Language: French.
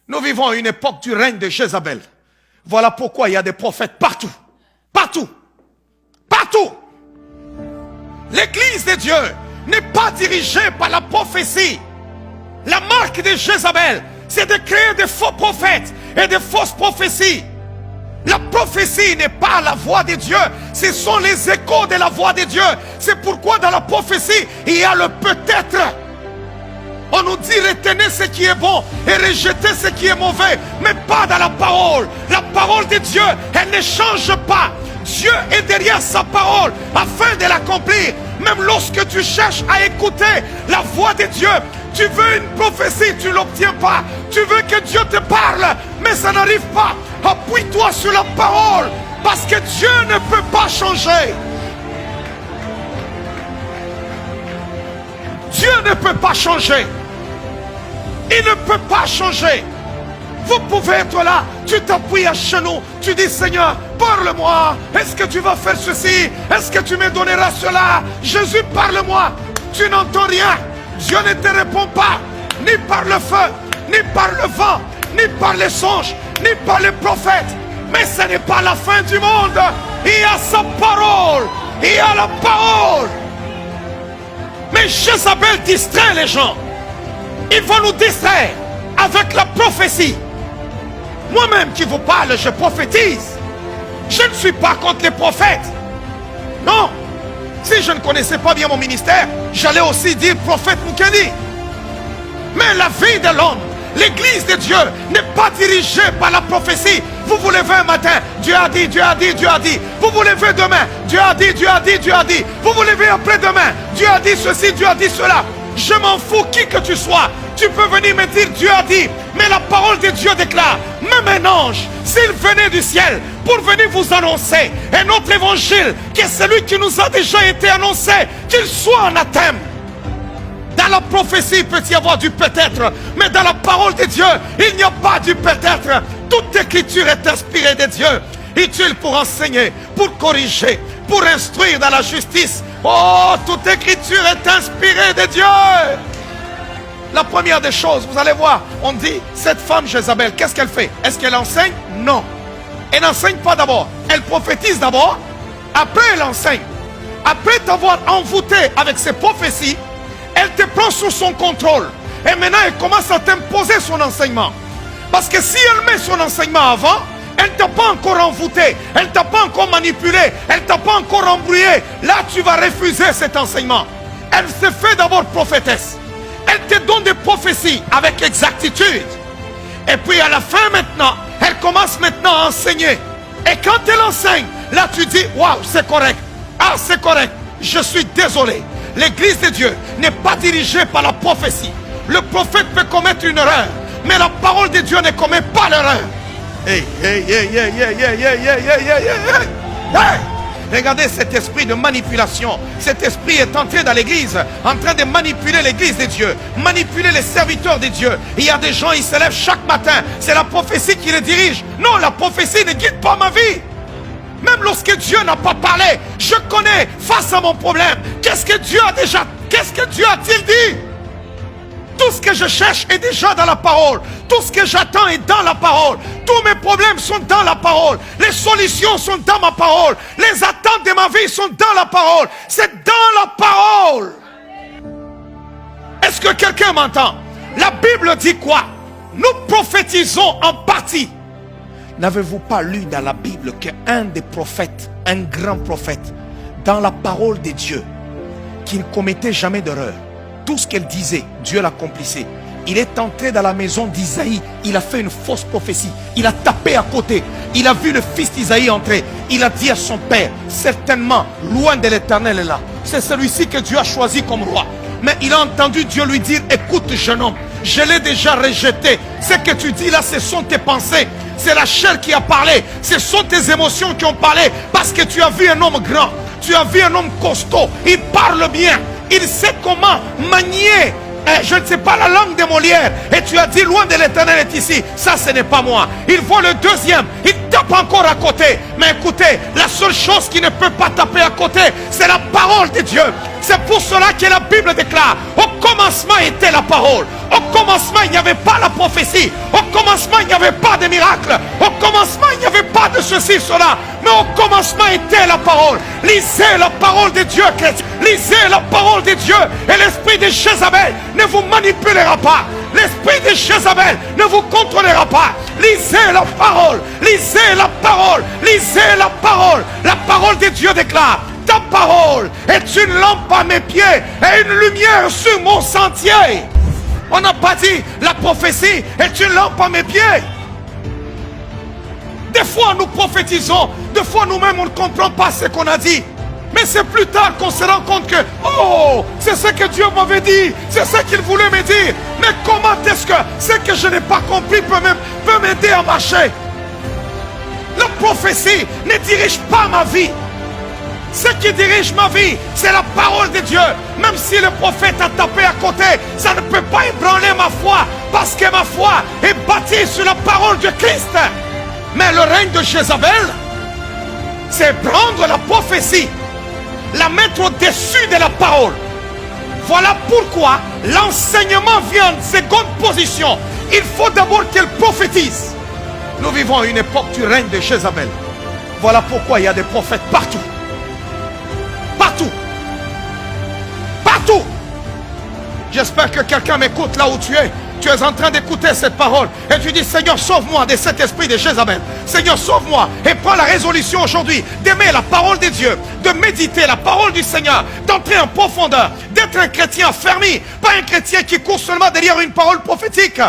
Nous vivons à une époque du règne de Jézabel. Voilà pourquoi il y a des prophètes partout. Partout. Partout. L'église de Dieu n'est pas dirigée par la prophétie. La marque de Jézabel, c'est de créer des faux prophètes et des fausses prophéties. La prophétie n'est pas la voix de Dieu, ce sont les échos de la voix de Dieu. C'est pourquoi dans la prophétie, il y a le peut-être. On nous dit retenez ce qui est bon et rejetez ce qui est mauvais, mais pas dans la parole. La parole de Dieu, elle ne change pas. Dieu est derrière sa parole afin de l'accomplir. Même lorsque tu cherches à écouter la voix de Dieu, tu veux une prophétie, tu ne l'obtiens pas. Tu veux que Dieu te parle, mais ça n'arrive pas. Appuie-toi sur la parole, parce que Dieu ne peut pas changer. Dieu ne peut pas changer. Il ne peut pas changer. Vous pouvez être là, tu t'appuies à genoux, tu dis Seigneur, parle-moi. Est-ce que tu vas faire ceci? Est-ce que tu me donneras cela? Jésus, parle-moi. Tu n'entends rien. Dieu ne te répond pas, ni par le feu, ni par le vent, ni par les songes, ni par les prophètes. Mais ce n'est pas la fin du monde. Il y a sa parole. Il y a la parole. Mais Jézabel distrait les gens. Il va nous distraire avec la prophétie. Moi-même qui vous parle, je prophétise. Je ne suis pas contre les prophètes. Non. Si je ne connaissais pas bien mon ministère, j'allais aussi dire prophète Mukendi. Mais la vie de l'homme, l'église de Dieu n'est pas dirigée par la prophétie. Vous vous levez un matin, Dieu a dit, Dieu a dit, Dieu a dit. Vous vous levez demain, Dieu a dit, Dieu a dit, Dieu a dit. Vous vous levez après-demain, Dieu a dit ceci, Dieu a dit cela. Je m'en fous qui que tu sois. Tu peux venir me dire Dieu a dit. Mais la parole de Dieu déclare, même un ange, s'il venait du ciel pour venir vous annoncer un autre évangile que celui qui nous a déjà été annoncé, qu'il soit anathème. Dans la prophétie, il peut y avoir du peut-être, mais dans la parole de Dieu, il n'y a pas du peut-être. Toute écriture est inspirée de Dieu, utile pour enseigner, pour corriger, pour instruire dans la justice. Oh, toute écriture est inspirée de Dieu. La première des choses, vous allez voir, on dit, cette femme Jézabel, qu'est-ce qu'elle fait? Est-ce qu'elle enseigne? Non. Elle n'enseigne pas d'abord. Elle prophétise d'abord, après elle enseigne. Après t'avoir envoûté avec ses prophéties, elle te prend sous son contrôle. Et maintenant, elle commence à t'imposer son enseignement. Parce que si elle met son enseignement avant, elle ne t'a pas encore envoûté, elle ne t'a pas encore manipulé, elle ne t'a pas encore embrouillé. Là, tu vas refuser cet enseignement. Elle se fait d'abord prophétesse. Elle te donne des prophéties avec exactitude. Et puis à la fin maintenant, elle commence maintenant à enseigner. Et quand elle enseigne, là tu dis, waouh, c'est correct. Ah, c'est correct. Je suis désolé. L'église de Dieu n'est pas dirigée par la prophétie. Le prophète peut commettre une erreur, mais la parole de Dieu ne commet pas l'erreur. Hey, hey, hey, hey, hey, hey, hey, hey, hey, hey, hey, hey. Regardez cet esprit de manipulation. Cet esprit est entré dans l'église, en train de manipuler l'église de Dieu, manipuler les serviteurs de Dieu. Il y a des gens, ils se lèvent chaque matin. C'est la prophétie qui les dirige. Non, la prophétie ne guide pas ma vie. Même lorsque Dieu n'a pas parlé, je connais face à mon problème. Qu'est-ce que Dieu a-t-il dit? Tout ce que je cherche est déjà dans la parole. Tout ce que j'attends est dans la parole. Tous mes problèmes sont dans la parole. Les solutions sont dans ma parole. Les attentes de ma vie sont dans la parole. C'est dans la parole. Est-ce que quelqu'un m'entend? La Bible dit quoi? Nous prophétisons en partie. N'avez-vous pas lu dans la Bible qu'un des prophètes, un grand prophète, dans la parole de Dieu, qui ne commettait jamais d'erreur, tout ce qu'elle disait, Dieu l'accomplissait. Il est entré dans la maison d'Isaïe, il a fait une fausse prophétie, il a tapé à côté, il a vu le fils d'Isaïe entrer, il a dit à son père, certainement, loin de l'Éternel est là, c'est celui-ci que Dieu a choisi comme roi. Mais il a entendu Dieu lui dire, écoute jeune homme, je l'ai déjà rejeté, ce que tu dis là, ce sont tes pensées, c'est la chair qui a parlé, ce sont tes émotions qui ont parlé, parce que tu as vu un homme grand, tu as vu un homme costaud, il parle bien, il sait comment manier, je ne sais pas, la langue de Molière. Et tu as dit, loin de l'Éternel est ici. Ça, ce n'est pas moi. Il voit le deuxième, il tape encore à côté. Mais écoutez, la seule chose qui ne peut pas taper à côté, c'est la parole de Dieu. C'est pour cela que la Bible déclare, au commencement était la parole. Au commencement, il n'y avait pas la prophétie. Au commencement, il n'y avait pas de miracle. Au commencement, il n'y avait pas de ceci, cela. Mais au commencement était la parole. Lisez la parole de Dieu, chrétien. Lisez la parole de Dieu. Et l'esprit de Jézabel ne vous manipulera pas. L'esprit de Jézabel ne vous contrôlera pas. Lisez la parole. Lisez la parole. Lisez la parole. La parole de Dieu déclare: ta parole est une lampe à mes pieds et une lumière sur mon sentier. On n'a pas dit la prophétie est une lampe à mes pieds. Des fois nous prophétisons, des fois nous-mêmes on ne comprend pas ce qu'on a dit. Mais c'est plus tard qu'on se rend compte que, oh, c'est ce que Dieu m'avait dit, c'est ce qu'il voulait me dire. Mais comment est-ce que ce que je n'ai pas compris peut m'aider à marcher? La prophétie ne dirige pas ma vie. Ce qui dirige ma vie, c'est la parole de Dieu. Même si le prophète a tapé à côté, ça ne peut pas ébranler ma foi, parce que ma foi est bâtie sur la parole de Christ. Mais le règne de Jézabel, c'est prendre la prophétie, la mettre au-dessus de la parole. Voilà pourquoi l'enseignement vient en seconde position. Il faut d'abord qu'elle prophétise. Nous vivons à une époque du règne de Jézabel. Voilà pourquoi il y a des prophètes partout. Partout. Partout. J'espère que quelqu'un m'écoute là où tu es. Tu es en train d'écouter cette parole. Et tu dis: Seigneur, sauve-moi de cet esprit de Jézabel. Seigneur, sauve-moi. Et prends la résolution aujourd'hui d'aimer la parole de Dieu, de méditer la parole du Seigneur, d'entrer en profondeur, d'être un chrétien affermi, pas un chrétien qui court seulement derrière une parole prophétique.